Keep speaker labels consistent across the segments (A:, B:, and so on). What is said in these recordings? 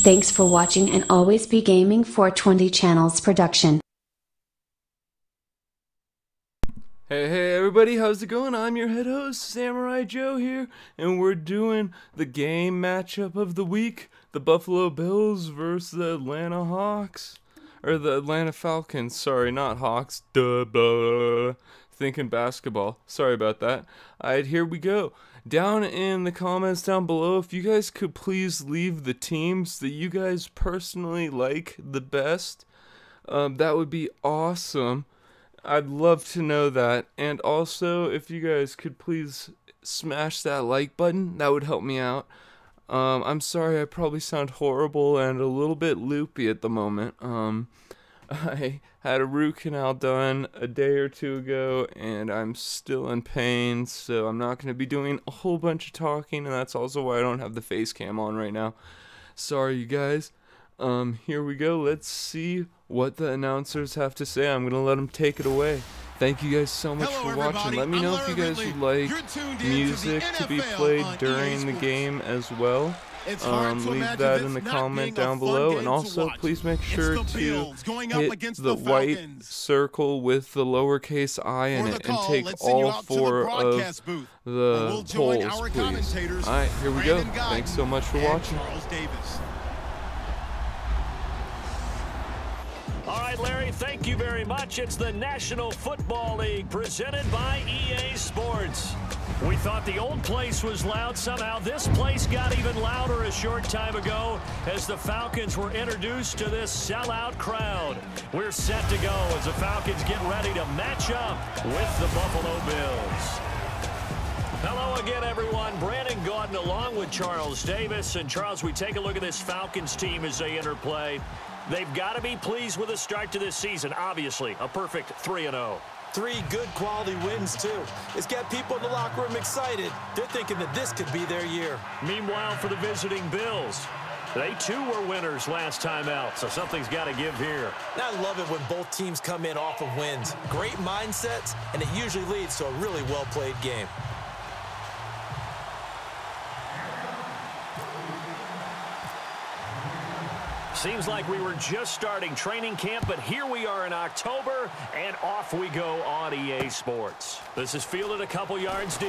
A: Thanks for watching, and always be gaming. 420 Channels production.
B: Hey everybody, how's it going? I'm your head host, Samurai Joe here, and we're doing the game matchup of the week, the Buffalo Bills versus the Atlanta Hawks, or the Atlanta Falcons, sorry, not Hawks, duh, blah, thinking basketball, sorry about that. Alright, here we go. Down in the comments down below, if you guys could please leave the teams that you guys personally like the best, that would be awesome. I'd love to know that. And also, if you guys could please smash that like button, that would help me out. I'm sorry, I probably sound horrible and a little bit loopy at the moment. I had a root canal done a day or two ago, and I'm still in pain, so I'm not going to be doing a whole bunch of talking, and that's also why I don't have the face cam on right now. Sorry, you guys. Here we go. Let's see what the announcers have to say. I'm going to let them take it away. Thank you guys so much for watching. Let me know if you guys would like music to be played during the game as well. Leave that in the comment down below, and also please make sure to hit the white circle with the lowercase I in it and take all 4 of the polls, please. Alright, here we go. Thanks so much for watching.
C: All right, Larry, thank you very much. It's the National Football League presented by EA Sports. We thought the old place was loud. Somehow this place got even louder a short time ago as the Falcons were introduced to this sellout crowd. We're set to go as the Falcons get ready to match up with the Buffalo Bills. Hello again, everyone. Brandon Gaudin along with Charles Davis. And Charles, we take a look at this Falcons team as they enter play. They've got to be pleased with the start to this season. Obviously, a perfect 3-0.
D: 3 good quality wins, too. It's got people in the locker room excited. They're thinking that this could be their year.
C: Meanwhile, for the visiting Bills, they too were winners last time out, so something's got to give here.
D: I love it when both teams come in off of wins. Great mindsets, and it usually leads to a really well-played game.
C: Seems like we were just starting training camp, but here we are in October, and off we go on EA Sports. This is fielded a couple yards deep.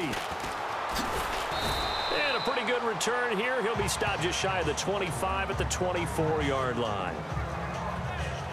C: And a pretty good return here. He'll be stopped just shy of the 25 at the 24-yard line.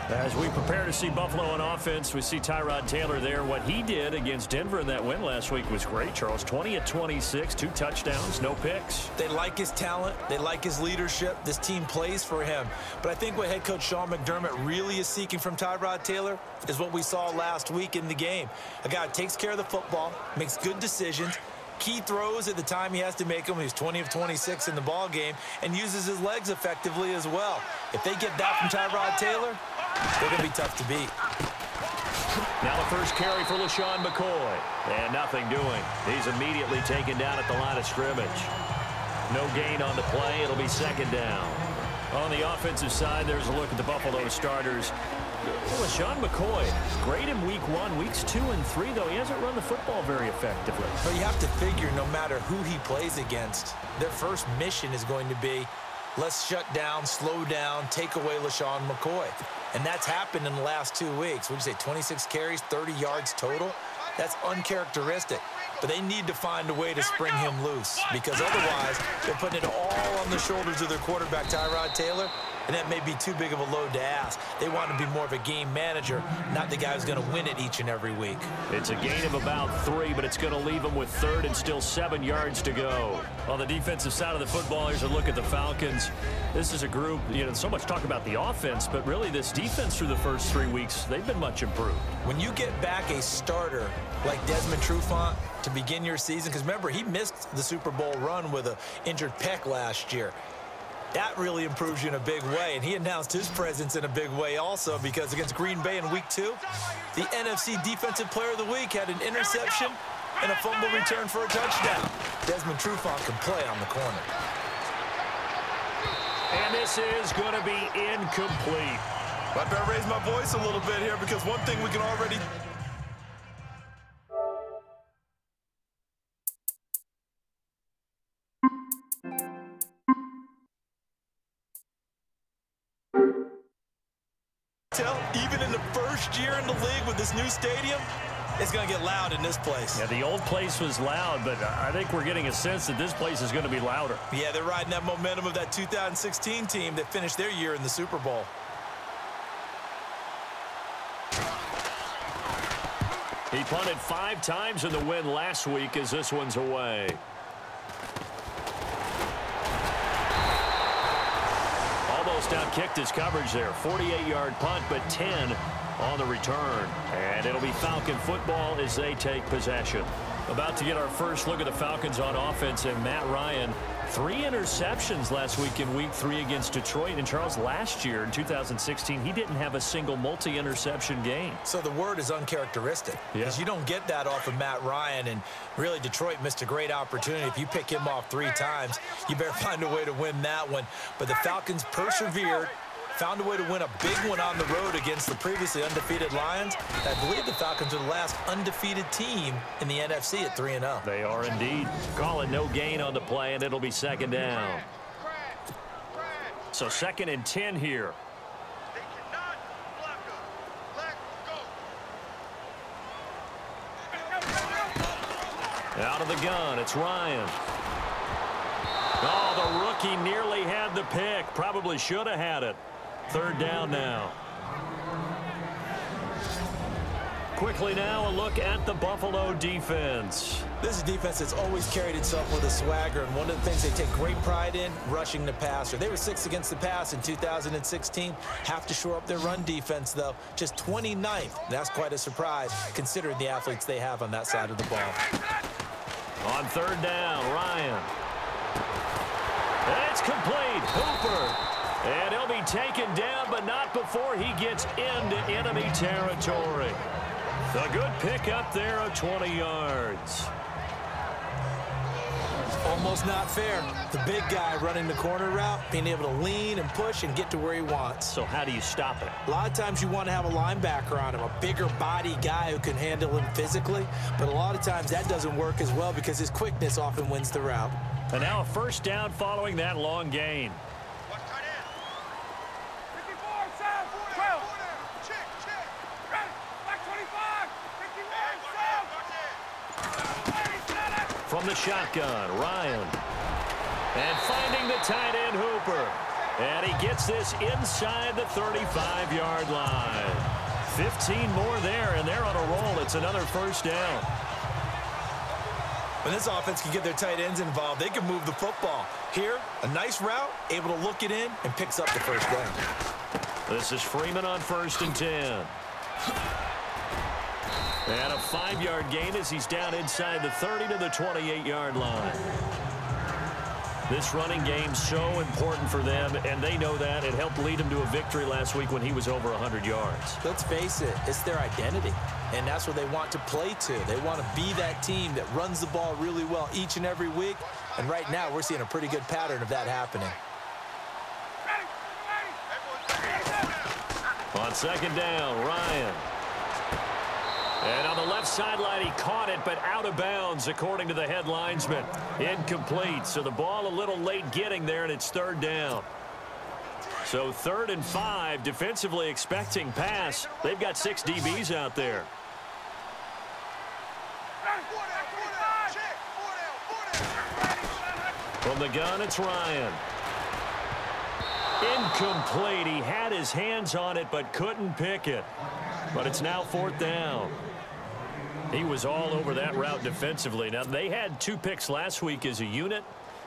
C: As we prepare to see Buffalo on offense, we see Tyrod Taylor there. What he did against Denver in that win last week was great, Charles. 20 of 26, 2 touchdowns, no picks.
D: They like his talent. They like his leadership. This team plays for him. But I think what head coach Sean McDermott really is seeking from Tyrod Taylor is what we saw last week in the game. A guy who takes care of the football, makes good decisions, key throws at the time he has to make them. He's 20 of 26 in the ball game and uses his legs effectively as well. If they get that from Tyrod Taylor, they're going to be tough to beat.
C: Now the first carry for LaShawn McCoy. And nothing doing. He's immediately taken down at the line of scrimmage. No gain on the play. It'll be second down. On the offensive side, there's a look at the Buffalo starters. LaShawn McCoy, great in week 1. Weeks 2 and 3, though, he hasn't run the football very effectively.
D: But you have to figure no matter who he plays against, their first mission is going to be, let's shut down, slow down, take away LaShawn McCoy. And that's happened in the last 2 weeks. Would you say 26 carries, 30 yards total? That's uncharacteristic. But they need to find a way to spring him loose, because otherwise they're putting it all on the shoulders of their quarterback, Tyrod Taylor, and that may be too big of a load to ask. They want to be more of a game manager, not the guy who's going to win it each and every week.
C: It's a gain of about 3, but it's going to leave them with 3rd and still 7 yards to go. On the defensive side of the football, here's a look at the Falcons. This is a group, so much talk about the offense, but really this defense through the first 3 weeks, they've been much improved.
D: When you get back a starter like Desmond Trufant to begin your season, because remember, he missed the Super Bowl run with an injured pec last year. That really improves you in a big way, and he announced his presence in a big way also, because against Green Bay in week 2, the NFC Defensive Player of the Week had an interception and a fumble return for a touchdown. Desmond Trufant can play on the corner.
C: And this is going to be incomplete.
E: I better raise my voice a little bit here, because one thing we can already
D: Tell, even in the first year in the league with this new stadium, it's going to get loud in this place.
C: Yeah, the old place was loud, but I think we're getting a sense that this place is going to be louder.
D: Yeah, they're riding that momentum of that 2016 team that finished their year in the Super Bowl.
C: He punted 5 times in the win last week as this one's away. Almost outkicked his coverage there. 48-yard punt, but 10 on the return. And it'll be Falcon football as they take possession. About to get our first look at the Falcons on offense, and Matt Ryan, 3 interceptions last week in Week 3 against Detroit. And Charles, last year in 2016, he didn't have a single multi-interception game.
D: So the word is uncharacteristic. Because you don't get that off of Matt Ryan, and really Detroit missed a great opportunity. If you pick him off 3 times, you better find a way to win that one. But the Falcons persevered, found a way to win a big one on the road against the previously undefeated Lions. I believe the Falcons are the last undefeated team in the NFC at 3-0.
C: They are indeed. Calling no gain on the play, and it'll be second down. So 2nd and 10 here. Out of the gun, it's Ryan. Oh, the rookie nearly had the pick. Probably should have had it. 3rd down now. Quickly now, a look at the Buffalo defense.
D: This is a defense that's always carried itself with a swagger, and one of the things they take great pride in, rushing the passer. They were 6th against the pass in 2016. Have to shore up their run defense, though. Just 29th. That's quite a surprise, considering the athletes they have on that side of the ball.
C: On 3rd down, Ryan. It's complete. Hooper. And he'll be taken down, but not before he gets into enemy territory. A good pickup there of 20 yards.
D: Almost not fair. The big guy running the corner route, being able to lean and push and get to where he wants.
C: So how do you stop it?
D: A lot of times you want to have a linebacker on him, a bigger body guy who can handle him physically. But a lot of times that doesn't work as well because his quickness often wins the route.
C: And now a 1st down following that long gain. From the shotgun, Ryan. And finding the tight end, Hooper. And he gets this inside the 35-yard line. 15 more there, and they're on a roll. It's another 1st down.
D: When this offense can get their tight ends involved, they can move the football. Here, a nice route, able to look it in, and picks up the 1st down.
C: This is Freeman on 1st and 10. And a 5-yard gain as he's down inside the 30 to the 28-yard line. This running game's so important for them, and they know that. It helped lead them to a victory last week when he was over 100 yards.
D: Let's face it, it's their identity, and that's what they want to play to. They want to be that team that runs the ball really well each and every week, and right now we're seeing a pretty good pattern of that happening.
C: On 2nd down, Ryan. And on the left sideline, he caught it, but out of bounds, according to the head linesman. Incomplete, so the ball a little late getting there, and it's 3rd down. So 3rd and 5, defensively expecting pass. They've got 6 DBs out there. From the gun, it's Ryan. Incomplete. He had his hands on it, but couldn't pick it. But it's now 4th down. He was all over that route defensively. Now, they had 2 picks last week as a unit.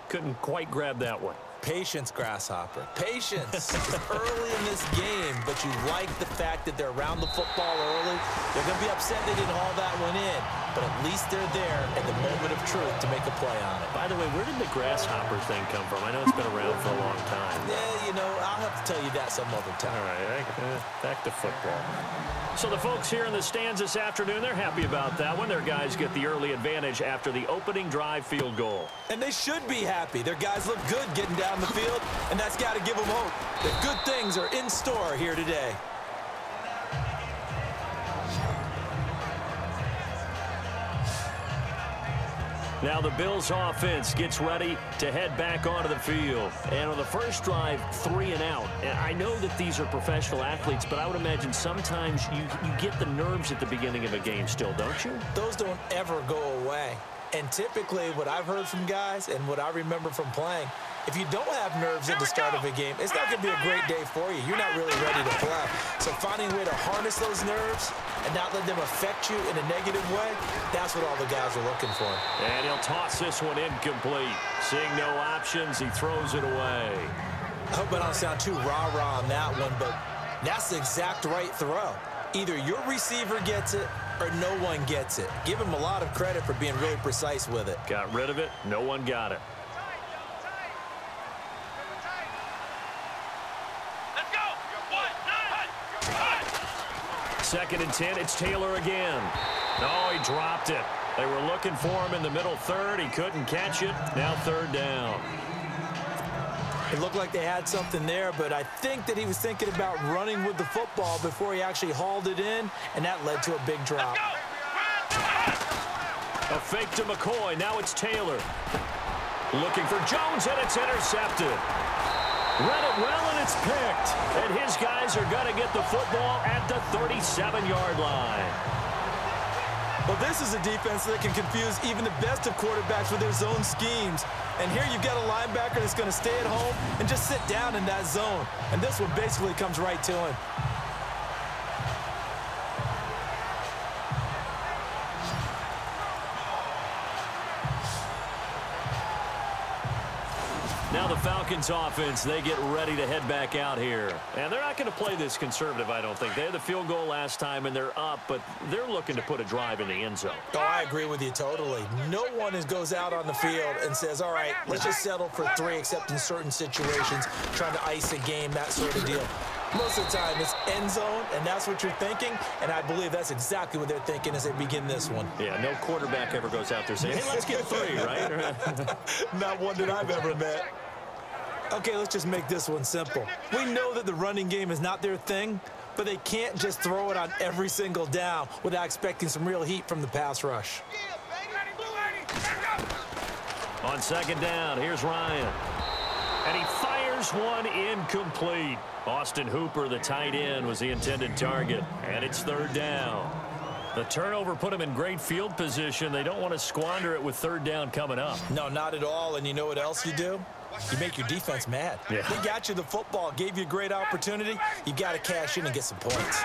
C: Couldn't quite grab that one.
D: Patience, Grasshopper. Patience. Early in this game, but you like the fact that they're around the football early. They're going to be upset they didn't haul that one in, but at least they're there at the moment of truth to make a play on it.
C: By the way, where did the Grasshopper thing come from? I know it's been around for a long time.
D: Yeah, you know, I'll have to tell you that some other time.
C: All right, back to football. So the folks here in the stands this afternoon, they're happy about that one. Their guys get the early advantage after the opening drive field goal.
D: And they should be happy. Their guys look good getting down the field, and that's got to give them hope that good things are in store here today.
C: Now the Bills offense gets ready to head back onto the field. And on the first drive, 3 and out. And I know that these are professional athletes, but I would imagine sometimes you get the nerves at the beginning of a game still, don't you?
D: Those don't ever go away. And typically what I've heard from guys and what I remember from playing, if you don't have nerves at the start of a game, it's not going to be a great day for you. You're not really ready to play. So finding a way to harness those nerves and not let them affect you in a negative way, that's what all the guys are looking for.
C: And he'll toss this one incomplete. Seeing no options, he throws it away.
D: I hope I don't sound too rah-rah on that one, but that's the exact right throw. Either your receiver gets it or no one gets it. Give him a lot of credit for being really precise with it.
C: Got rid of it. No one got it. Second and 10, it's Taylor again. Oh, he dropped it. They were looking for him in the middle third. He couldn't catch it. Now third down.
D: It looked like they had something there, but I think that he was thinking about running with the football before he actually hauled it in, and that led to a big drop.
C: A fake to McCoy. Now it's Taylor. Looking for Jones, and it's intercepted. Read it well, and it's picked. And his guys are going to get the football at the 37-yard line.
E: Well, this is a defense that can confuse even the best of quarterbacks with their zone schemes. And here you've got a linebacker that's going to stay at home and just sit down in that zone. And this one basically comes right to him.
C: Now the Falcons offense, they get ready to head back out here. And they're not going to play this conservative, I don't think. They had the field goal last time, and they're up, but they're looking to put a drive in the end zone.
D: Oh, I agree with you totally. No one goes out on the field and says, all right, let's just settle for 3, except in certain situations, trying to ice a game, that sort of deal. Most of the time, it's end zone, and that's what you're thinking, and I believe that's exactly what they're thinking as they begin this one.
C: Yeah, no quarterback ever goes out there saying, hey, let's get 3, right?
E: Not one that I've ever met.
D: Okay, let's just make this one simple. We know that the running game is not their thing, but they can't just throw it on every single down without expecting some real heat from the pass rush.
C: On second down, here's Ryan. And he fires one incomplete. Austin Hooper, the tight end, was the intended target. And it's third down. The turnover put him in great field position. They don't want to squander it with third down coming up.
D: No, not at all. And you know what else you do? You make your defense mad.
C: Yeah.
D: They got you the football, gave you a great opportunity. You got to cash in and get some points.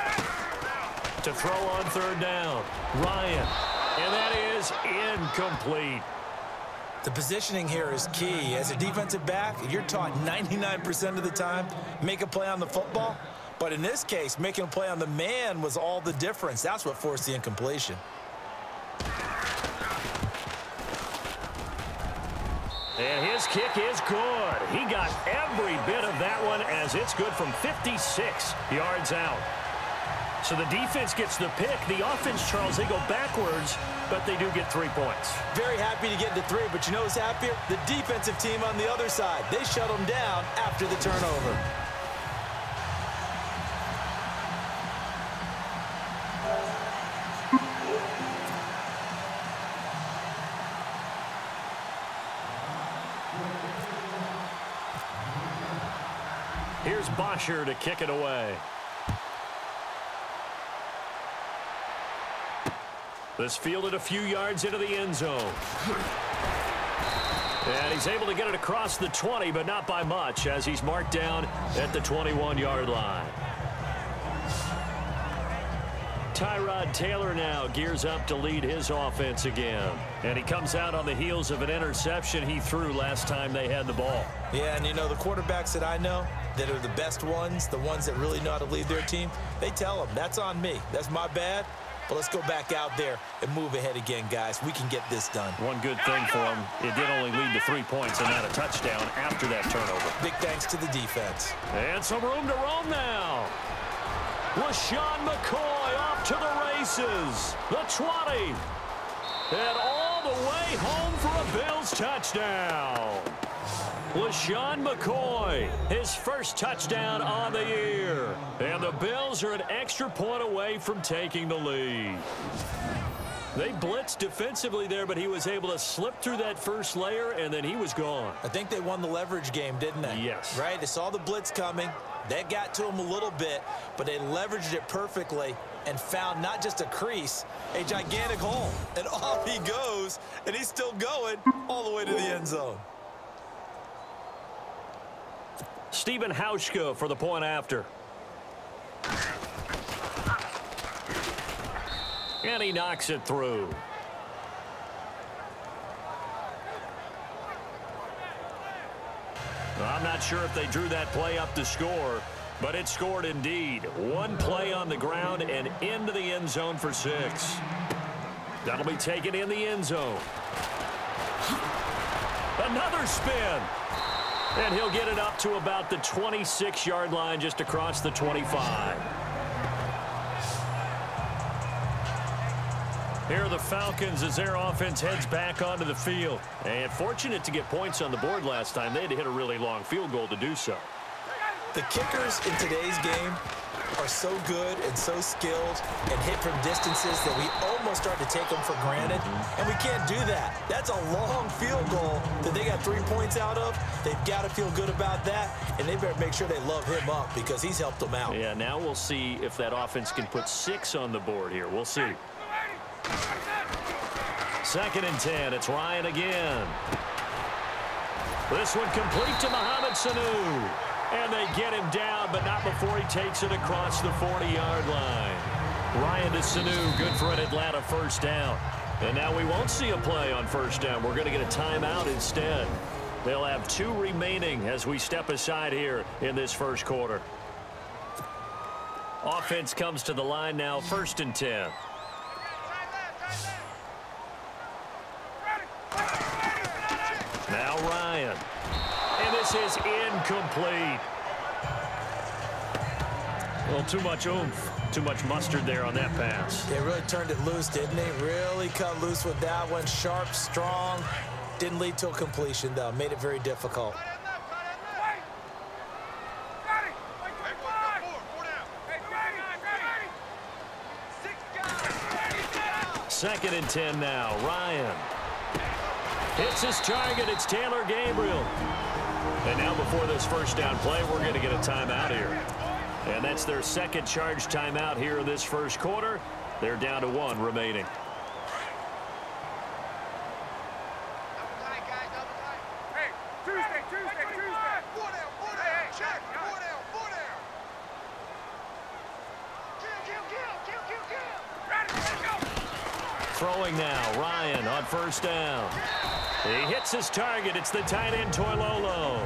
C: To throw on third down, Ryan. And that is incomplete.
D: The positioning here is key. As a defensive back, you're taught 99% of the time, make a play on the football. But in this case, making a play on the man was all the difference. That's what forced the incompletion.
C: And his kick is good. He got every bit of that one as it's good from 56 yards out. So the defense gets the pick. The offense, Charles, they go backwards, but they do get 3 points.
D: Very happy to get to 3, but you know who's happier? The defensive team on the other side. They shut them down after the turnover.
C: Here's Bosher to kick it away. This fielded a few yards into the end zone. And he's able to get it across the 20, but not by much, as he's marked down at the 21-yard line. Tyrod Taylor now gears up to lead his offense again. And he comes out on the heels of an interception he threw last time they had the ball.
D: Yeah, and you know, the quarterbacks that I know that are the best ones, the ones that really know how to lead their team, they tell them, that's on me. That's my bad. But let's go back out there and move ahead again, guys. We can get this done.
C: One good thing for him, it did only lead to 3 points and not a touchdown after that turnover.
D: Big thanks to the defense.
C: And some room to roam now. LaShawn McCoy off to the races. The 20. And all the way home for a Bills touchdown. LaShawn McCoy, his first touchdown on the year. And the Bills are an extra point away from taking the lead. They blitzed defensively there, but he was able to slip through that first layer, and then he was gone.
D: I think they won the leverage game, didn't they?
C: Yes.
D: Right? They saw the blitz coming. That got to him a little bit, but they leveraged it perfectly and found not just a crease, a gigantic hole. And off he goes, and he's still going all the way to the end zone.
C: Stephen Hauschka for the point after. And he knocks it through. I'm not sure if they drew that play up to score, but it scored indeed. One play on the ground and into the end zone for 6. That'll be taken in the end zone. Another spin. And he'll get it up to about the 26-yard line, just across the 25. Here are the Falcons as their offense heads back onto the field. And fortunate to get points on the board last time. They had to hit a really long field goal to do so.
D: The kickers in today's game are so good and so skilled and hit from distances that we almost start to take them for granted. And we can't do that. That's a long field goal that they got 3 points out of. They've got to feel good about that, and they better make sure they love him up because he's helped them out.
C: Yeah, now we'll see if that offense can put 6 on the board here. We'll see. 2nd and 10. It's Ryan again. This one complete to Mohamed Sanu. And they get him down, but not before he takes it across the 40-yard line. Ryan to Sanu, good for an Atlanta first down. And now we won't see a play on first down. We're going to get a timeout instead. They'll have 2 remaining as we step aside here in this first quarter. Offense comes to the line now, 1st and 10. Now Ryan. And this is incomplete. Well, too much oomph, too much mustard there on that pass.
D: They really turned it loose, didn't they? Really cut loose with that one. Sharp, strong. Didn't lead to a completion, though. Made it very difficult.
C: Second and 10 now. Ryan hits his target. It's Taylor Gabriel. And now before this first down play, we're going to get a timeout here. And that's their second charge timeout here in this first quarter. They're down to 1 remaining. Throwing now, Ryan on first down. He hits his target. It's the tight end, Toilolo.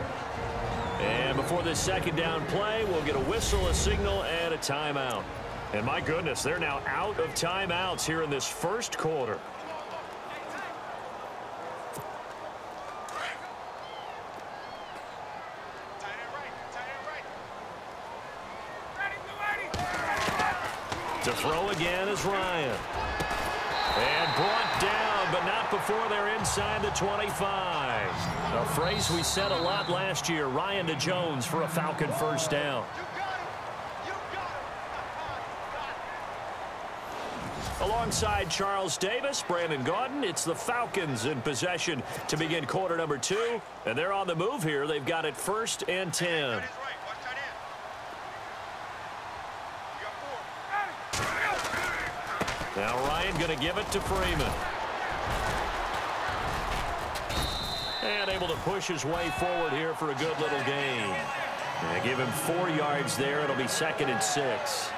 C: And before this second down play, we'll get a whistle, a signal, and a timeout. And my goodness, they're now out of timeouts here in this first quarter. To throw again is Ryan. And brought down, but not before they're inside the 25. A phrase we said a lot last year, Ryan to Jones for a Falcon first down. Alongside Charles Davis, Brandon Gaudin, it's the Falcons in possession to begin quarter number 2. And they're on the move here. They've got it 1st and 10. Now Ryan going to give it to Freeman. And able to push his way forward here for a good little gain. They give him 4 yards there. It'll be 2nd and 6.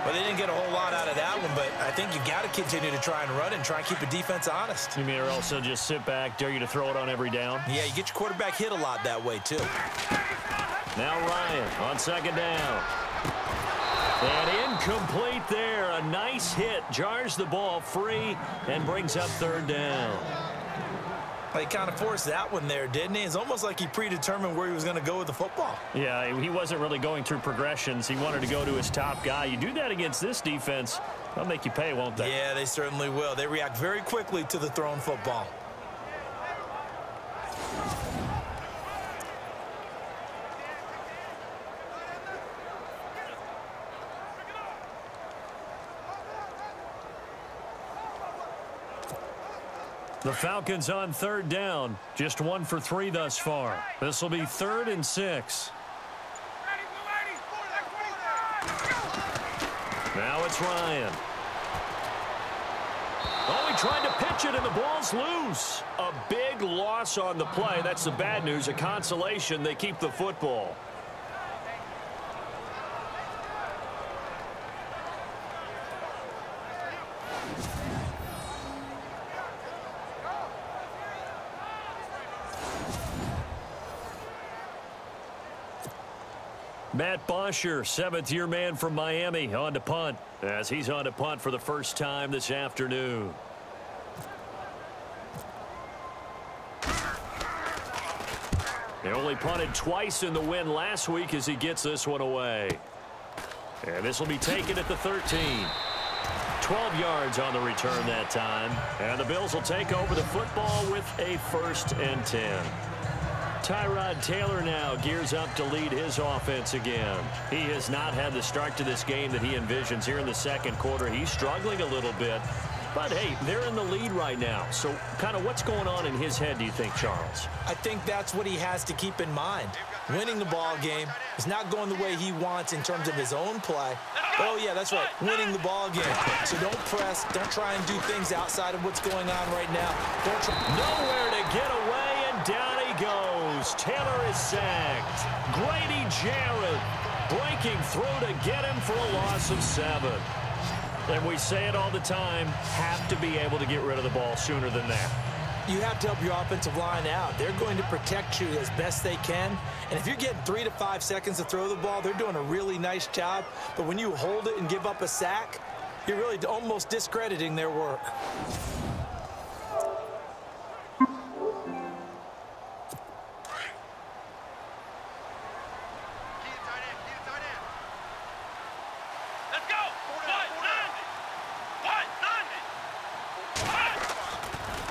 D: Well, they didn't get a whole lot out of that one, but I think you got to continue to try and run and try and keep the defense honest.
C: You mean or also just sit back, dare you to throw it on every down?
D: Yeah, you get your quarterback hit a lot that way, too.
C: Now Ryan on 2nd down. And incomplete there. A nice hit. Jars the ball free and brings up 3rd down.
D: Well, he kind of forced that one there, didn't he? It's almost like he predetermined where he was going to go with the football.
C: Yeah, he wasn't really going through progressions. He wanted to go to his top guy. You do that against this defense, they'll make you pay, won't they?
D: Yeah, they certainly will. They react very quickly to the thrown football.
C: The Falcons on third down. Just 1 for 3 thus far. This will be 3rd and 6. Now it's Ryan. Oh, he tried to pitch it, and the ball's loose. A big loss on the play. That's the bad news. A consolation, they keep the football. Matt Bosher, 7th-year man from Miami, on to punt, as he's on to punt for the first time this afternoon. He only punted twice in the win last week as he gets this one away. And this will be taken at the 13. 12 yards on the return that time. And the Bills will take over the football with a 1st and 10. Tyrod Taylor now gears up to lead his offense again. He has not had the start to this game that he envisions here in the second quarter. He's struggling a little bit. But, hey, they're in the lead right now. So, kind of what's going on in his head, do you think, Charles?
D: I think that's what he has to keep in mind. Winning the ball game is not going the way he wants in terms of his own play. Oh, yeah, that's right, winning the ball game. So don't press. Don't try and do things outside of what's going on right now. Don't try.
C: Nowhere to get away, and down he goes. Taylor is sacked. Grady Jarrett breaking through to get him for a loss of 7. And we say it all the time, have to be able to get rid of the ball sooner than that.
D: You have to help your offensive line out. They're going to protect you as best they can. And if you're getting 3 to 5 seconds to throw the ball, they're doing a really nice job. But when you hold it and give up a sack, you're really almost discrediting their work.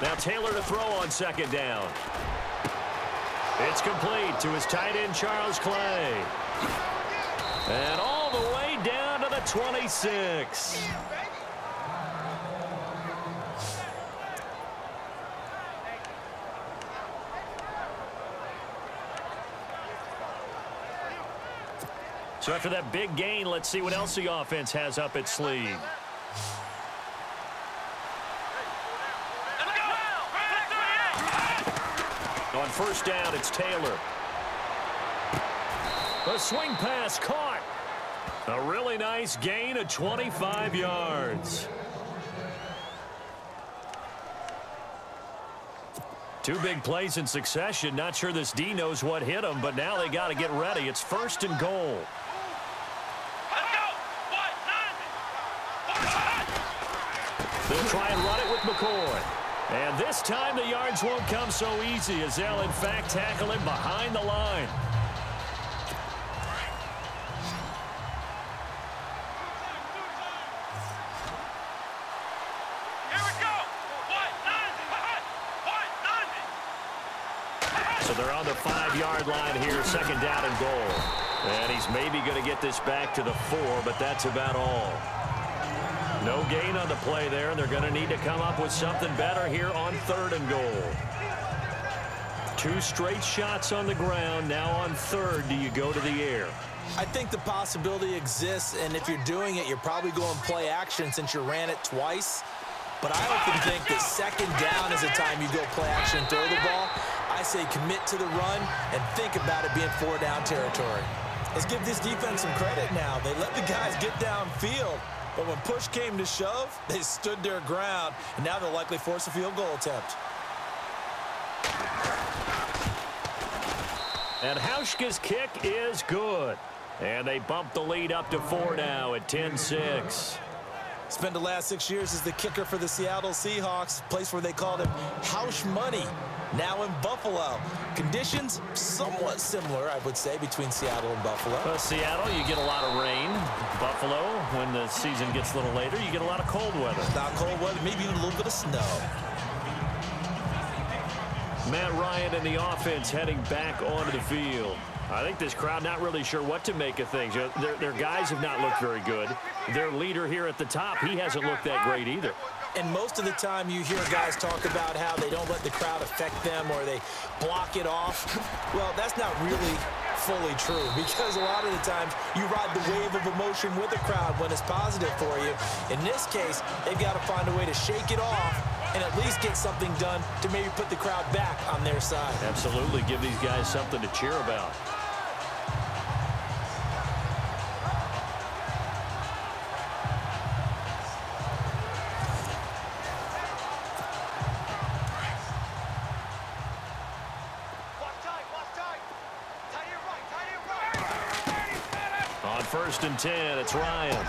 C: Now Taylor to throw on 2nd down. It's complete to his tight end, Charles Clay. And all the way down to the 26. So after that big gain, let's see what else the offense has up its sleeve. On 1st down, it's Taylor. A swing pass caught. A really nice gain of 25 yards. 2 big plays in succession. Not sure this D knows what hit him, but now they got to get ready. It's 1st and goal. They'll try and run it with McCoy. And this time the yards won't come so easy as they'll, in fact, tackle him behind the line.
F: Here we go.
C: So they're on the 5-yard line here, 2nd down and goal. And he's maybe going to get this back to the 4, but that's about all. No gain on the play there, and they're going to need to come up with something better here on 3rd and goal. 2 straight shots on the ground. Now on 3rd, do you go to the air?
D: I think the possibility exists, and if you're doing it, you're probably going play action since you ran it twice. But I often think that 2nd down is the time you go play action and throw the ball. I say commit to the run and think about it being 4-down territory. Let's give this defense some credit now. They let the guys get downfield. But when push came to shove, they stood their ground, and now they'll likely force a field goal attempt.
C: And Hauschka's kick is good. And they bump the lead up to 4 now at 10-6.
D: Spent the last 6 years as the kicker for the Seattle Seahawks, a place where they called him Hausch Money, now in Buffalo. Conditions somewhat similar, I would say, between Seattle and Buffalo.
C: Seattle, you get a lot of rain. Buffalo, when the season gets a little later, you get a lot of cold weather.
D: Not cold weather, maybe even a little bit of snow.
C: Matt Ryan and the offense heading back onto the field. I think this crowd not really sure what to make of things. Their guys have not looked very good. Their leader here at the top, he hasn't looked that great either.
D: And most of the time you hear guys talk about how they don't let the crowd affect them or they block it off. Well, that's not really fully true, because a lot of the times you ride the wave of emotion with the crowd when it's positive for you. In this case, they've got to find a way to shake it off and at least get something done to maybe put the crowd back on their side.
C: Absolutely. Give these guys something to cheer about. On 1st and 10, it's Ryan.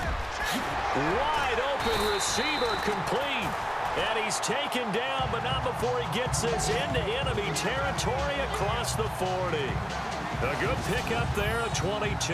C: Wide open receiver, complete. And he's taken down, but not before he gets this into enemy territory across the 40. A good pickup there at 22.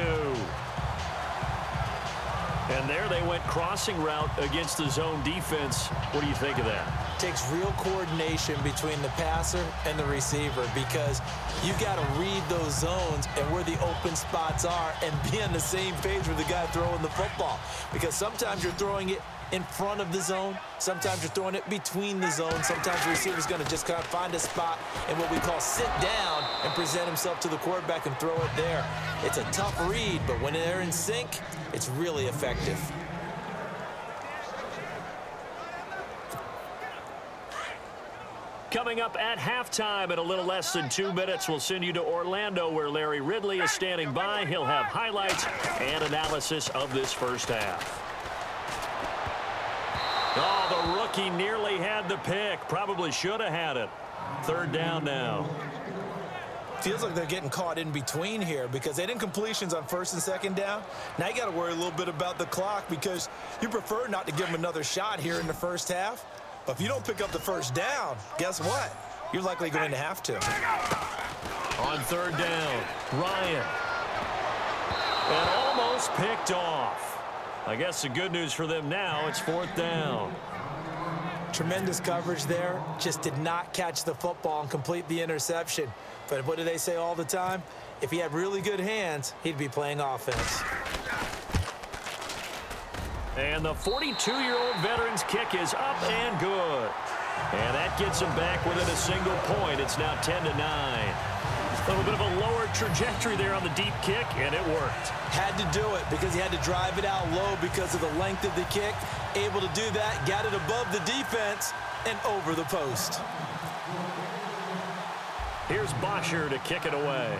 C: And there they went crossing route against the zone defense. What do you think of that?
D: Takes real coordination between the passer and the receiver, because you've got to read those zones and where the open spots are and be on the same page with the guy throwing the football. Because sometimes you're throwing it in front of the zone, sometimes you're throwing it between the zones, sometimes the receiver's going to just kind of find a spot and what we call sit down and present himself to the quarterback and throw it there. It's a tough read, but when they're in sync, it's really effective.
C: Coming up at halftime in a little less than 2 minutes, we'll send you to Orlando, where Larry Ridley is standing by. He'll have highlights and analysis of this first half. Oh, the rookie nearly had the pick. Probably should have had it. 3rd down now.
D: Feels like they're getting caught in between here, because they didn't completions on 1st and 2nd down. Now you got to worry a little bit about the clock, because you prefer not to give them another shot here in the first half. But if you don't pick up the 1st down, guess what? You're likely going to have to.
C: On 3rd down, Ryan. And almost picked off. I guess the good news for them now, it's 4th down.
D: Tremendous coverage there. Just did not catch the football and complete the interception. But what do they say all the time? If he had really good hands, he'd be playing offense.
C: And the 42-year-old veteran's kick is up and good. And that gets him back within a single point. It's now 10-9. A little bit of a lower trajectory there on the deep kick, and it worked.
D: Had to do it because he had to drive it out low because of the length of the kick. Able to do that, got it above the defense and over the post.
C: Here's Bosher to kick it away.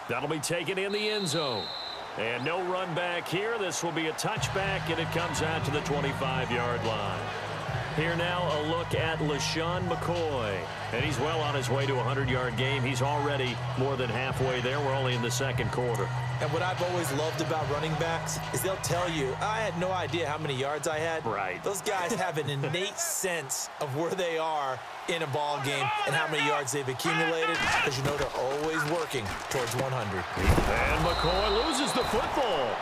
C: That'll be taken in the end zone. And no run back here. This will be a touchback, and it comes out to the 25-yard line. Here now, a look at LeSean McCoy. And he's well on his way to a 100-yard game. He's already more than halfway there. We're only in the 2nd quarter.
D: And what I've always loved about running backs is they'll tell you, I had no idea how many yards I had.
C: Right.
D: Those guys have an innate sense of where they are in a ball game and how many yards they've accumulated, because you know they're always working towards 100.
C: And McCoy loses the football.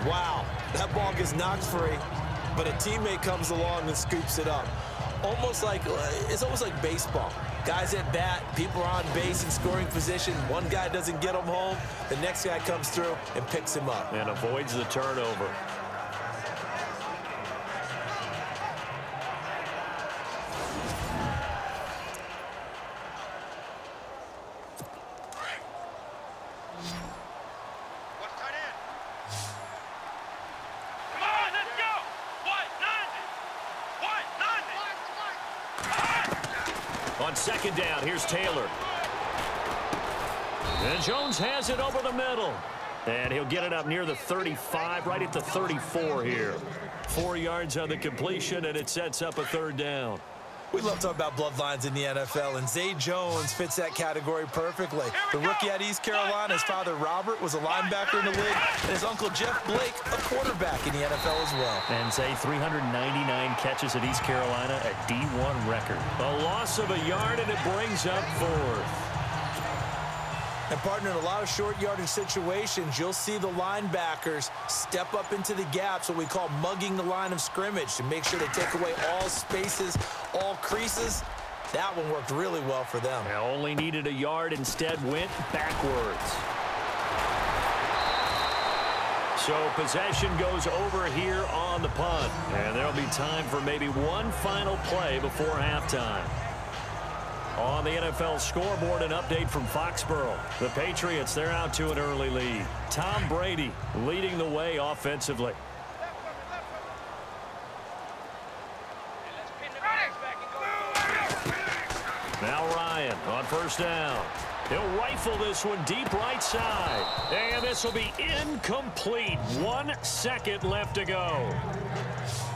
D: Wow, that ball gets knocked free, but a teammate comes along and scoops it up. It's almost like baseball. Guys at bat, people are on base in scoring position. One guy doesn't get him home. The next guy comes through and picks him up.
C: And avoids the turnover. On 2nd down, here's Taylor. And Jones has it over the middle. And he'll get it up near the 35, right at the 34 here. 4 yards on the completion, and it sets up a 3rd down.
D: We love talking about bloodlines in the NFL, and Zay Jones fits that category perfectly. The rookie at East Carolina, his father Robert was a linebacker in the league, and his uncle Jeff Blake a quarterback in the NFL as well.
C: And Zay, 399 catches at East Carolina, a D1 record. A loss of a yard, and it brings up 4th.
D: And, partner, in a lot of short yardage situations, you'll see the linebackers step up into the gaps, what we call mugging the line of scrimmage, to make sure they take away all spaces, all creases. That one worked really well for them.
C: They only needed a yard, instead went backwards. So possession goes over here on the punt. And there'll be time for maybe one final play before halftime. On the NFL scoreboard, an update from Foxborough. The Patriots, they're out to an early lead. Tom Brady leading the way offensively. Now Ryan on first down. He'll rifle this one deep right side. And this will be incomplete. 1 second left to go.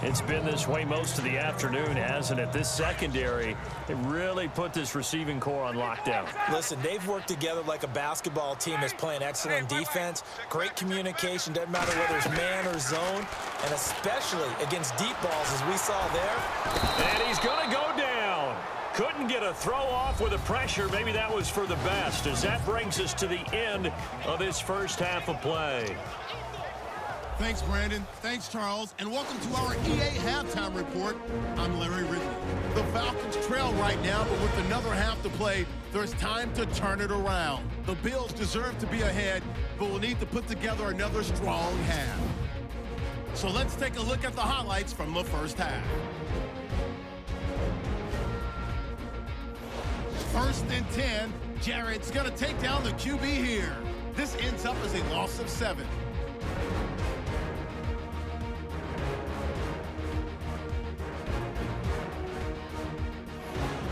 C: It's been this way most of the afternoon, hasn't it? This secondary, it really put this receiving core on lockdown.
D: Listen, they've worked together like a basketball team that's playing excellent defense. Great communication, doesn't matter whether it's man or zone, and especially against deep balls as we saw there.
C: And he's going to go down. Couldn't get a throw off with the pressure. Maybe that was for the best, as that brings us to the end of this first half of play.
F: Thanks, Brandon. Thanks, Charles. And welcome to our EA Halftime Report. I'm Larry Ridley. The Falcons trail right now, but with another half to play, there's time to turn it around. The Bills deserve to be ahead, but will need to put together another strong half. So let's take a look at the highlights from the first half. First and 10, Jarrett's going to take down the QB here. This ends up as a loss of 7.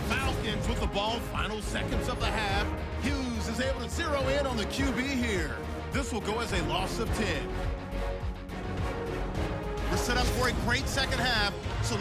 F: Falcons with the ball, final seconds of the half. Hughes is able to zero in on the QB here. This will go as a loss of 10. We're set up for a great second half, so